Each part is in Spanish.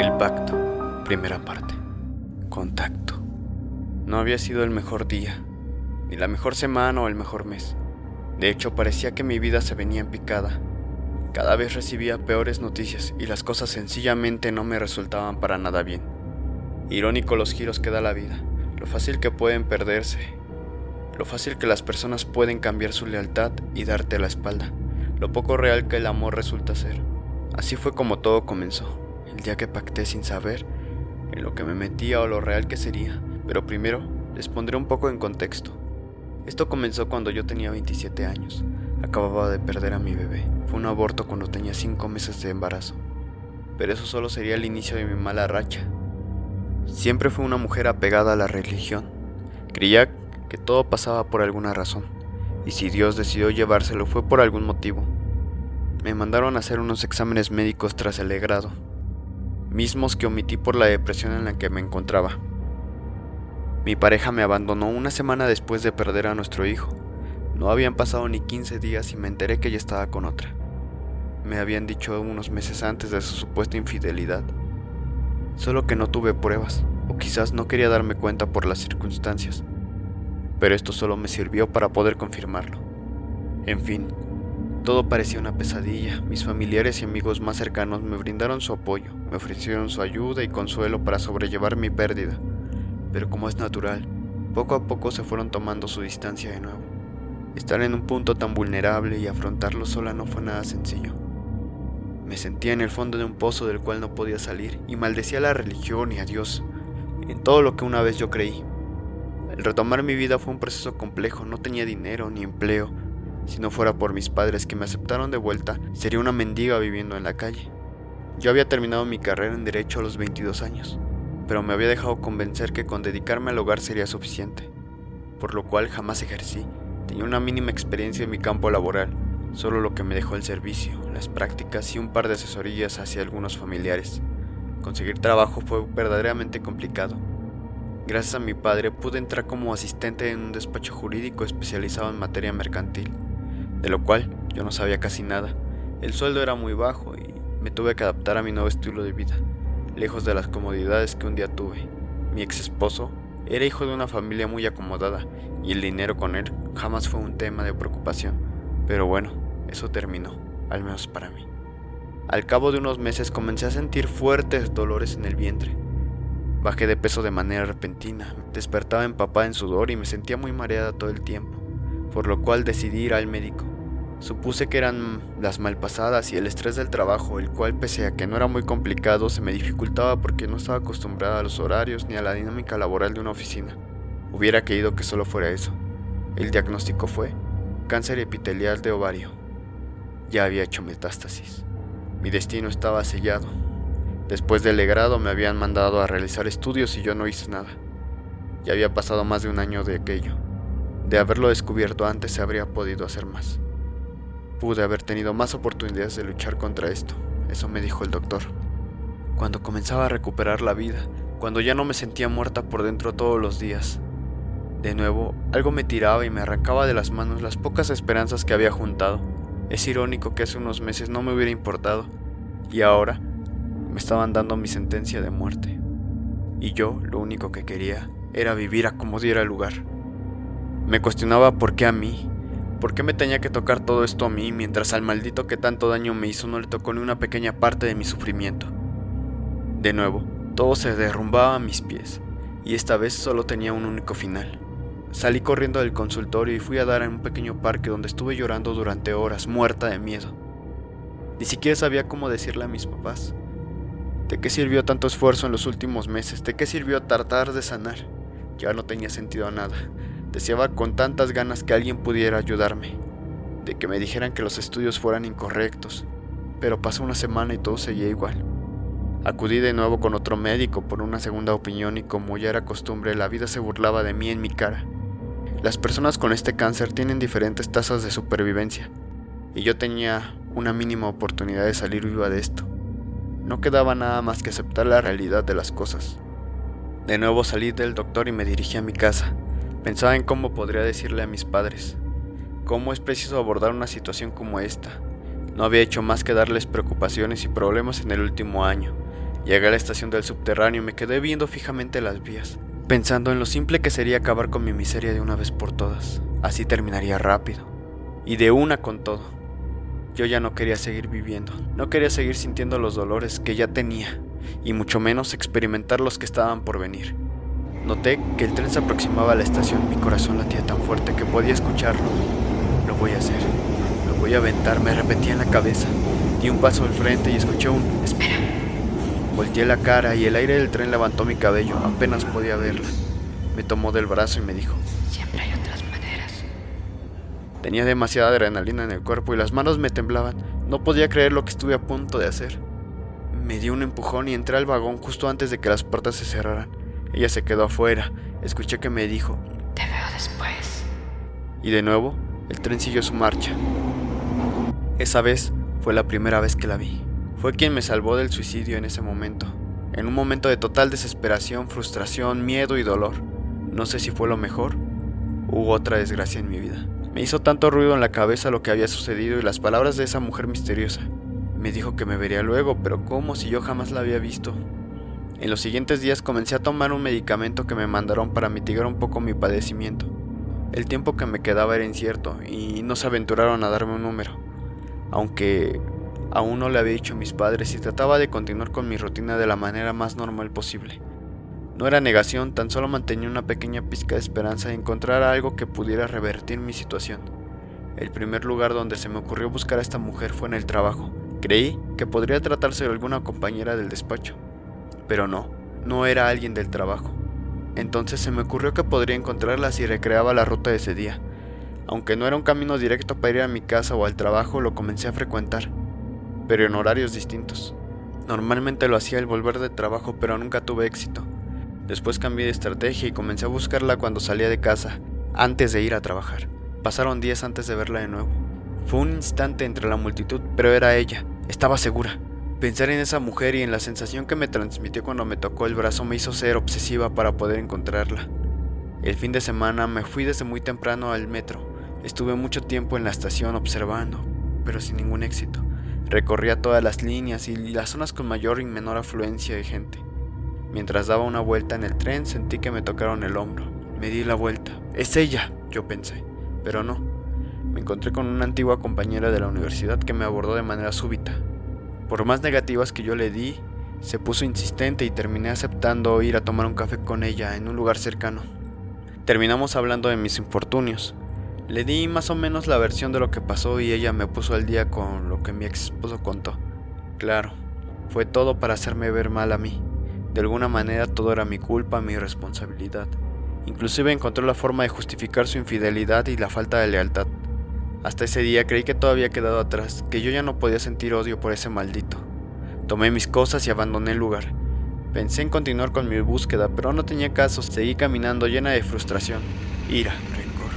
El pacto, primera parte. Contacto. No había sido el mejor día, ni la mejor semana o el mejor mes. De hecho, parecía que mi vida se venía en picada. Cada vez recibía peores noticias y las cosas sencillamente no me resultaban para nada bien. Irónico los giros que da la vida, lo fácil que pueden perderse, lo fácil que las personas pueden cambiar su lealtad y darte la espalda, lo poco real que el amor resulta ser. Así fue como todo comenzó, el día que pacté sin saber en lo que me metía o lo real que sería. Pero primero les pondré un poco en contexto. Esto comenzó cuando yo tenía 27 años. Acababa de perder a mi bebé. Fue un aborto cuando tenía 5 meses de embarazo. Pero eso solo sería el inicio de mi mala racha. Siempre fui una mujer apegada a la religión. Creía que todo pasaba por alguna razón. Y si Dios decidió llevárselo fue por algún motivo. Me mandaron a hacer unos exámenes médicos tras el legrado, mismos que omití por la depresión en la que me encontraba. Mi pareja me abandonó una semana después de perder a nuestro hijo. No habían pasado ni 15 días y me enteré que ella estaba con otra. Me habían dicho unos meses antes de su supuesta infidelidad. Solo que no tuve pruebas, o quizás no quería darme cuenta por las circunstancias. Pero esto solo me sirvió para poder confirmarlo. En fin, todo parecía una pesadilla. Mis familiares y amigos más cercanos me brindaron su apoyo, me ofrecieron su ayuda y consuelo para sobrellevar mi pérdida. Pero como es natural, poco a poco se fueron tomando su distancia de nuevo. Estar en un punto tan vulnerable y afrontarlo sola no fue nada sencillo. Me sentía en el fondo de un pozo del cual no podía salir y maldecía a la religión y a Dios, en todo lo que una vez yo creí. El retomar mi vida fue un proceso complejo. No tenía dinero ni empleo. Si no fuera por mis padres que me aceptaron de vuelta, sería una mendiga viviendo en la calle. Yo había terminado mi carrera en Derecho a los 22 años, pero me había dejado convencer que con dedicarme al hogar sería suficiente, por lo cual jamás ejercí. Tenía una mínima experiencia en mi campo laboral, solo lo que me dejó el servicio, las prácticas y un par de asesorías hacia algunos familiares. Conseguir trabajo fue verdaderamente complicado. Gracias a mi padre pude entrar como asistente en un despacho jurídico especializado en materia mercantil, de lo cual yo no sabía casi nada. El sueldo era muy bajo y me tuve que adaptar a mi nuevo estilo de vida, lejos de las comodidades que un día tuve. Mi ex esposo era hijo de una familia muy acomodada y el dinero con él jamás fue un tema de preocupación. Pero bueno, eso terminó, al menos para mí. Al cabo de unos meses comencé a sentir fuertes dolores en el vientre. Bajé de peso de manera repentina, despertaba empapada en sudor y me sentía muy mareada todo el tiempo, por lo cual decidí ir al médico. Supuse que eran las malpasadas y el estrés del trabajo, el cual, pese a que no era muy complicado, se me dificultaba porque no estaba acostumbrada a los horarios ni a la dinámica laboral de una oficina. Hubiera querido que solo fuera eso. El diagnóstico fue cáncer epitelial de ovario. Ya había hecho metástasis. Mi destino estaba sellado. Después del legrado me habían mandado a realizar estudios y yo no hice nada. Ya había pasado más de un año de aquello. De haberlo descubierto antes se habría podido hacer más. Pude haber tenido más oportunidades de luchar contra esto, eso me dijo el doctor. Cuando comenzaba a recuperar la vida, cuando ya no me sentía muerta por dentro todos los días. De nuevo, algo me tiraba y me arrancaba de las manos las pocas esperanzas que había juntado. Es irónico que hace unos meses no me hubiera importado, y ahora me estaban dando mi sentencia de muerte. Y yo lo único que quería era vivir a como diera lugar. Me cuestionaba por qué a mí. ¿Por qué me tenía que tocar todo esto a mí mientras al maldito que tanto daño me hizo no le tocó ni una pequeña parte de mi sufrimiento? De nuevo, todo se derrumbaba a mis pies, y esta vez solo tenía un único final. Salí corriendo del consultorio y fui a dar en un pequeño parque donde estuve llorando durante horas, muerta de miedo. Ni siquiera sabía cómo decirle a mis papás. ¿De qué sirvió tanto esfuerzo en los últimos meses? ¿De qué sirvió tratar de sanar? Ya no tenía sentido a nada. Deseaba con tantas ganas que alguien pudiera ayudarme, de que me dijeran que los estudios fueran incorrectos, pero pasó una semana y todo seguía igual. Acudí de nuevo con otro médico por una segunda opinión y como ya era costumbre, la vida se burlaba de mí en mi cara. Las personas con este cáncer tienen diferentes tasas de supervivencia, y yo tenía una mínima oportunidad de salir viva de esto. No quedaba nada más que aceptar la realidad de las cosas. De nuevo salí del doctor y me dirigí a mi casa. Pensaba en cómo podría decirle a mis padres, cómo es preciso abordar una situación como esta. No había hecho más que darles preocupaciones y problemas en el último año. Llegué a la estación del subterráneo y me quedé viendo fijamente las vías, pensando en lo simple que sería acabar con mi miseria de una vez por todas. Así terminaría rápido, y de una con todo. Yo ya no quería seguir viviendo, no quería seguir sintiendo los dolores que ya tenía, y mucho menos experimentar los que estaban por venir. Noté que el tren se aproximaba a la estación, mi corazón latía tan fuerte que podía escucharlo. Lo voy a hacer, lo voy a aventar, me repetía en la cabeza. Di un paso al frente y escuché un «espera». Volteé la cara y el aire del tren levantó mi cabello, apenas podía verla. Me tomó del brazo y me dijo: «Siempre hay otras maneras». Tenía demasiada adrenalina en el cuerpo y las manos me temblaban. No podía creer lo que estuve a punto de hacer. Me dio un empujón y entré al vagón justo antes de que las puertas se cerraran. Ella se quedó afuera. Escuché que me dijo: «Te veo después». Y de nuevo, el tren siguió su marcha. Esa vez fue la primera vez que la vi. Fue quien me salvó del suicidio en ese momento. En un momento de total desesperación, frustración, miedo y dolor. No sé si fue lo mejor. Hubo otra desgracia en mi vida. Me hizo tanto ruido en la cabeza lo que había sucedido y las palabras de esa mujer misteriosa. Me dijo que me vería luego, pero ¿cómo si yo jamás la había visto? En los siguientes días comencé a tomar un medicamento que me mandaron para mitigar un poco mi padecimiento. El tiempo que me quedaba era incierto y no se aventuraron a darme un número. Aunque aún no le había dicho a mis padres y trataba de continuar con mi rutina de la manera más normal posible. No era negación, tan solo mantenía una pequeña pizca de esperanza de encontrar algo que pudiera revertir mi situación. El primer lugar donde se me ocurrió buscar a esta mujer fue en el trabajo. Creí que podría tratarse de alguna compañera del despacho, pero no era alguien del trabajo. Entonces se me ocurrió que podría encontrarla si recreaba la ruta de ese día. Aunque no era un camino directo para ir a mi casa o al trabajo, lo comencé a frecuentar, pero en horarios distintos. Normalmente lo hacía al volver de trabajo, pero nunca tuve éxito. Después cambié de estrategia y comencé a buscarla cuando salía de casa, antes de ir a trabajar. Pasaron días antes de verla de nuevo. Fue un instante entre la multitud, pero era ella, estaba segura. Pensar en esa mujer y en la sensación que me transmitió cuando me tocó el brazo me hizo ser obsesiva para poder encontrarla. El fin de semana me fui desde muy temprano al metro. Estuve mucho tiempo en la estación observando, pero sin ningún éxito. Recorría todas las líneas y las zonas con mayor y menor afluencia de gente. Mientras daba una vuelta en el tren, sentí que me tocaron el hombro. Me di la vuelta. ¡Es ella!, yo pensé, pero no. Me encontré con una antigua compañera de la universidad que me abordó de manera súbita. Por más negativas que yo le di, se puso insistente y terminé aceptando ir a tomar un café con ella en un lugar cercano. Terminamos hablando de mis infortunios. Le di más o menos la versión de lo que pasó y ella me puso al día con lo que mi ex esposo contó. Claro, fue todo para hacerme ver mal a mí. De alguna manera todo era mi culpa, mi responsabilidad. Inclusive encontró la forma de justificar su infidelidad y la falta de lealtad. Hasta ese día creí que todo había quedado atrás, que yo ya no podía sentir odio por ese maldito. Tomé mis cosas y abandoné el lugar. Pensé en continuar con mi búsqueda, pero no tenía caso. Seguí caminando llena de frustración, ira, rencor.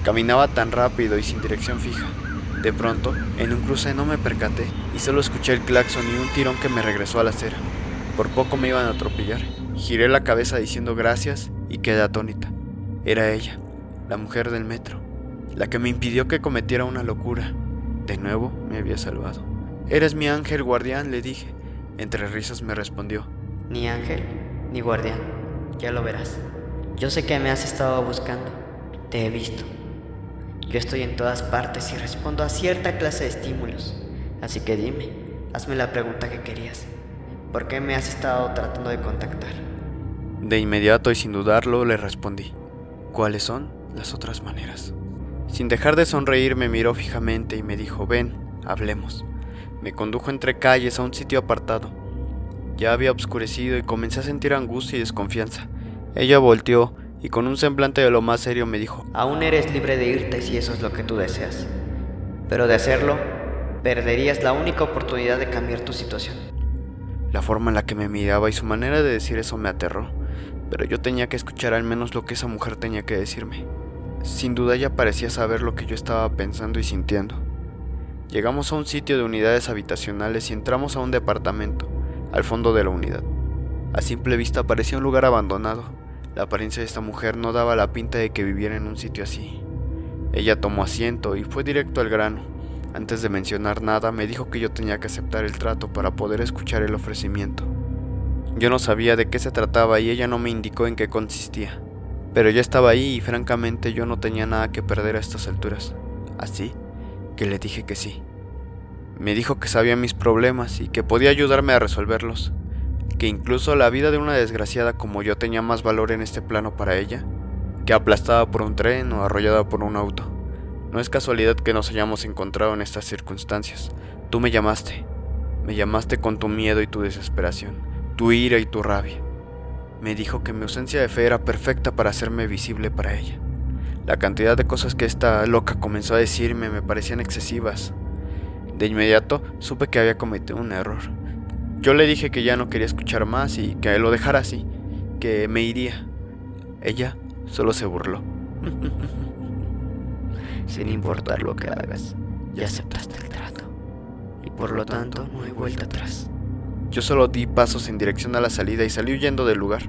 Caminaba tan rápido y sin dirección fija. De pronto, en un cruce no me percaté y solo escuché el claxon y un tirón que me regresó a la acera. Por poco me iban a atropellar. Giré la cabeza diciendo gracias y quedé atónita. Era ella, la mujer del metro, la que me impidió que cometiera una locura. De nuevo me había salvado. «Eres mi ángel guardián», le dije. Entre risas me respondió: «Ni ángel, ni guardián, ya lo verás. Yo sé que me has estado buscando, te he visto. Yo estoy en todas partes y respondo a cierta clase de estímulos. Así que dime, hazme la pregunta que querías. ¿Por qué me has estado tratando de contactar?» De inmediato y sin dudarlo le respondí: «¿Cuáles son las otras maneras?». Sin dejar de sonreír me miró fijamente y me dijo: «Ven, hablemos». Me condujo entre calles a un sitio apartado. Ya había oscurecido y comencé a sentir angustia y desconfianza. Ella volteó y con un semblante de lo más serio me dijo: «Aún eres libre de irte si eso es lo que tú deseas. Pero de hacerlo, perderías la única oportunidad de cambiar tu situación». La forma en la que me miraba y su manera de decir eso me aterró, pero yo tenía que escuchar al menos lo que esa mujer tenía que decirme. Sin duda ella parecía saber lo que yo estaba pensando y sintiendo. Llegamos a un sitio de unidades habitacionales y entramos a un departamento, al fondo de la unidad. A simple vista parecía un lugar abandonado. La apariencia de esta mujer no daba la pinta de que viviera en un sitio así. Ella tomó asiento y fue directo al grano. Antes de mencionar nada, me dijo que yo tenía que aceptar el trato para poder escuchar el ofrecimiento. Yo no sabía de qué se trataba y ella no me indicó en qué consistía. Pero ya estaba ahí y francamente yo no tenía nada que perder a estas alturas. Así que le dije que sí. Me dijo que sabía mis problemas y que podía ayudarme a resolverlos. Que incluso la vida de una desgraciada como yo tenía más valor en este plano para ella que aplastada por un tren o arrollada por un auto. No es casualidad que nos hayamos encontrado en estas circunstancias. Tú me llamaste con tu miedo y tu desesperación, tu ira y tu rabia. Me dijo que mi ausencia de fe era perfecta para hacerme visible para ella. La cantidad de cosas que esta loca comenzó a decirme me parecían excesivas. De inmediato supe que había cometido un error. Yo le dije que ya no quería escuchar más y que lo dejara así, que me iría. Ella solo se burló. Sin importar lo que hagas, ya aceptaste el trato. Y por lo tanto no hay vuelta atrás. Yo solo di pasos en dirección a la salida y salí huyendo del lugar.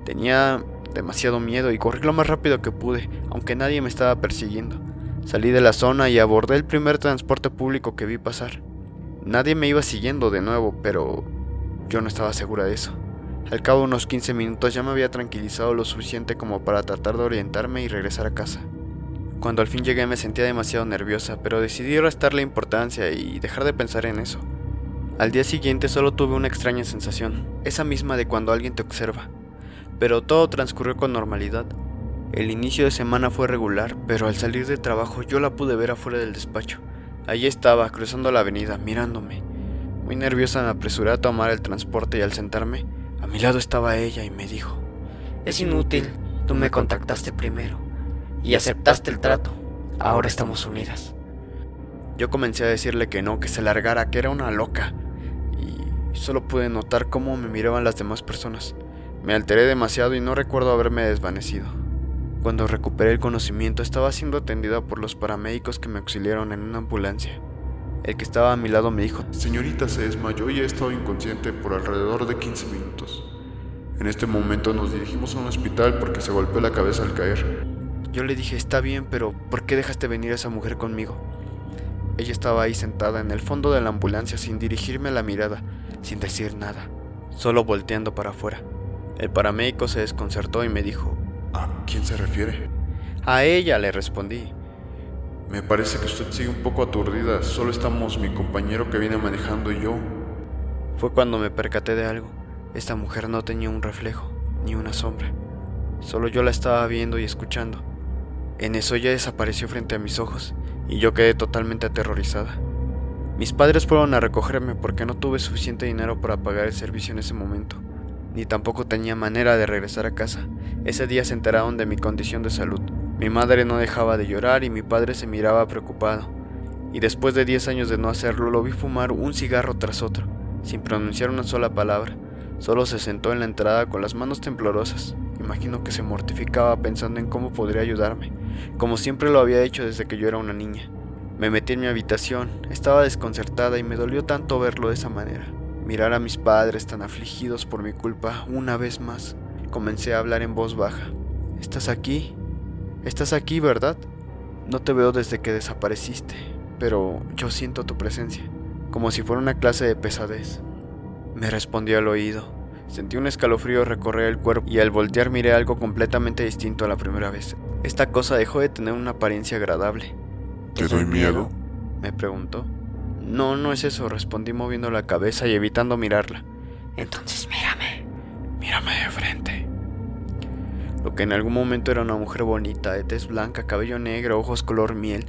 Tenía demasiado miedo y corrí lo más rápido que pude, aunque nadie me estaba persiguiendo. Salí de la zona y abordé el primer transporte público que vi pasar. Nadie me iba siguiendo de nuevo, pero yo no estaba segura de eso. Al cabo de unos 15 minutos ya me había tranquilizado lo suficiente como para tratar de orientarme y regresar a casa. Cuando al fin llegué me sentía demasiado nerviosa, pero decidí restarle importancia y dejar de pensar en eso. Al día siguiente solo tuve una extraña sensación, esa misma de cuando alguien te observa. Pero todo transcurrió con normalidad. El inicio de semana fue regular, pero al salir del trabajo yo la pude ver afuera del despacho. Allí estaba, cruzando la avenida, mirándome. Muy nerviosa me apresuré a tomar el transporte y al sentarme, a mi lado estaba ella y me dijo: Es inútil, tú me contactaste primero y aceptaste el trato. Ahora estamos unidas. Yo comencé a decirle que no, que se largara, que era una loca. Y solo pude notar cómo me miraban las demás personas. Me alteré demasiado y no recuerdo haberme desvanecido. Cuando recuperé el conocimiento estaba siendo atendida por los paramédicos que me auxiliaron en una ambulancia. El que estaba a mi lado me dijo: Señorita se desmayó y ha estado inconsciente por alrededor de 15 minutos. En este momento nos dirigimos a un hospital porque se golpeó la cabeza al caer. Yo le dije: está bien, pero ¿por qué dejaste venir a esa mujer conmigo? Ella estaba ahí sentada en el fondo de la ambulancia sin dirigirme la mirada, sin decir nada, solo volteando para afuera. El paramédico se desconcertó y me dijo: ¿A quién se refiere? A ella, le respondí. Me parece que usted sigue un poco aturdida. Solo estamos mi compañero que viene manejando y yo. Fue cuando me percaté de algo. Esta mujer no tenía un reflejo, ni una sombra. Solo yo la estaba viendo y escuchando. En eso ella desapareció frente a mis ojos y yo quedé totalmente aterrorizada. Mis padres fueron a recogerme porque no tuve suficiente dinero para pagar el servicio en ese momento, ni tampoco tenía manera de regresar a casa. Ese día se enteraron de mi condición de salud. Mi madre no dejaba de llorar y mi padre se miraba preocupado. Y después de 10 años de no hacerlo, lo vi fumar un cigarro tras otro, sin pronunciar una sola palabra. Solo se sentó en la entrada con las manos temblorosas. Imagino que se mortificaba pensando en cómo podría ayudarme, como siempre lo había hecho desde que yo era una niña. Me metí en mi habitación, estaba desconcertada y me dolió tanto verlo de esa manera. Mirar a mis padres tan afligidos por mi culpa una vez más. Comencé a hablar en voz baja. ¿Estás aquí? ¿Estás aquí, verdad? No te veo desde que desapareciste, pero yo siento tu presencia, como si fuera una clase de pesadez. Me respondió al oído. Sentí un escalofrío recorrer el cuerpo y al voltear miré algo completamente distinto a la primera vez. Esta cosa dejó de tener una apariencia agradable. ¿Te doy miedo? Me preguntó. No, no es eso, respondí moviendo la cabeza y evitando mirarla. Entonces mírame. Mírame de frente. Lo que en algún momento era una mujer bonita, de tez blanca, cabello negro, ojos color miel,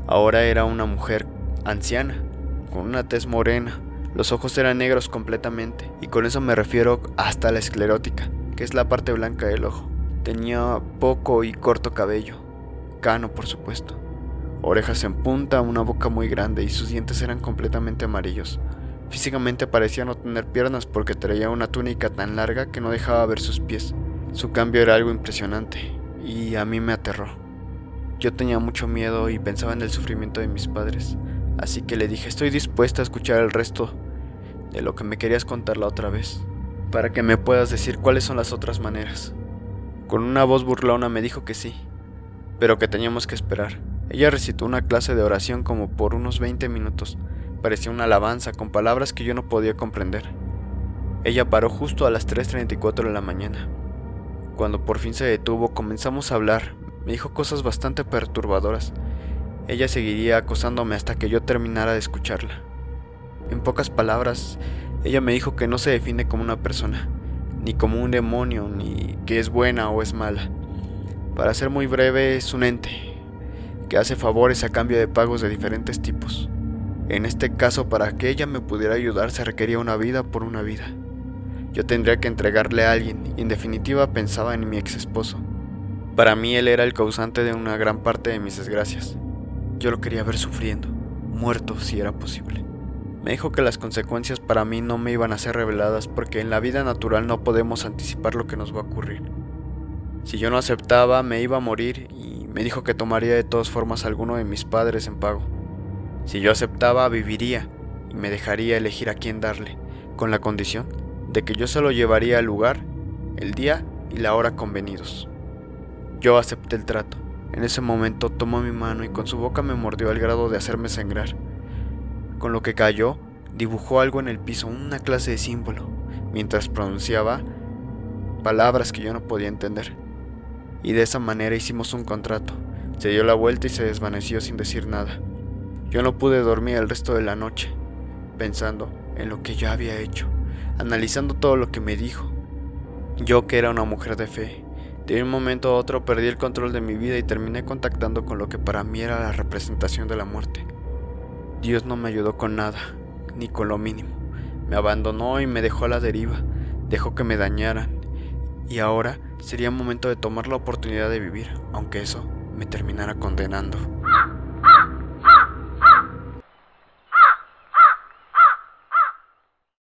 ahora era una mujer anciana, con una tez morena. Los ojos eran negros completamente, y con eso me refiero hasta la esclerótica, que es la parte blanca del ojo. Tenía poco y corto cabello, cano por supuesto, orejas en punta, una boca muy grande y sus dientes eran completamente amarillos. Físicamente parecía no tener piernas porque traía una túnica tan larga que no dejaba ver sus pies. Su cambio era algo impresionante y a mí me aterró. Yo tenía mucho miedo y pensaba en el sufrimiento de mis padres, así que le dije: estoy dispuesta a escuchar el resto de lo que me querías contar la otra vez, para que me puedas decir cuáles son las otras maneras. Con una voz burlona me dijo que sí, pero que teníamos que esperar. Ella recitó una clase de oración como por unos 20 minutos. Parecía una alabanza con palabras que yo no podía comprender. Ella paró justo a las 3:34 de la mañana. Cuando por fin se detuvo, comenzamos a hablar. Me dijo cosas bastante perturbadoras. Ella seguiría acosándome hasta que yo terminara de escucharla. En pocas palabras, ella me dijo que no se define como una persona, ni como un demonio, ni que es buena o es mala. Para ser muy breve, es un ente que hace favores a cambio de pagos de diferentes tipos. En este caso, para que ella me pudiera ayudar, se requería una vida por una vida. Yo tendría que entregarle a alguien, y en definitiva pensaba en mi ex esposo. Para mí él era el causante de una gran parte de mis desgracias. Yo lo quería ver sufriendo, muerto si era posible. Me dijo que las consecuencias para mí no me iban a ser reveladas porque en la vida natural no podemos anticipar lo que nos va a ocurrir. Si yo no aceptaba, me iba a morir y me dijo que tomaría de todas formas a alguno de mis padres en pago. Si yo aceptaba, viviría y me dejaría elegir a quién darle, con la condición de que yo se lo llevaría al lugar, el día y la hora convenidos. Yo acepté el trato. En ese momento tomó mi mano y con su boca me mordió al grado de hacerme sangrar. Con lo que cayó, dibujó algo en el piso, una clase de símbolo, mientras pronunciaba palabras que yo no podía entender. Y de esa manera hicimos un contrato. Se dio la vuelta y se desvaneció sin decir nada. Yo no pude dormir el resto de la noche, pensando en lo que yo había hecho, analizando todo lo que me dijo. Yo, que era una mujer de fe, de un momento a otro perdí el control de mi vida y terminé contactando con lo que para mí era la representación de la muerte. Dios no me ayudó con nada, ni con lo mínimo. Me abandonó y me dejó a la deriva, dejó que me dañaran. Y ahora sería momento de tomar la oportunidad de vivir, aunque eso me terminara condenando.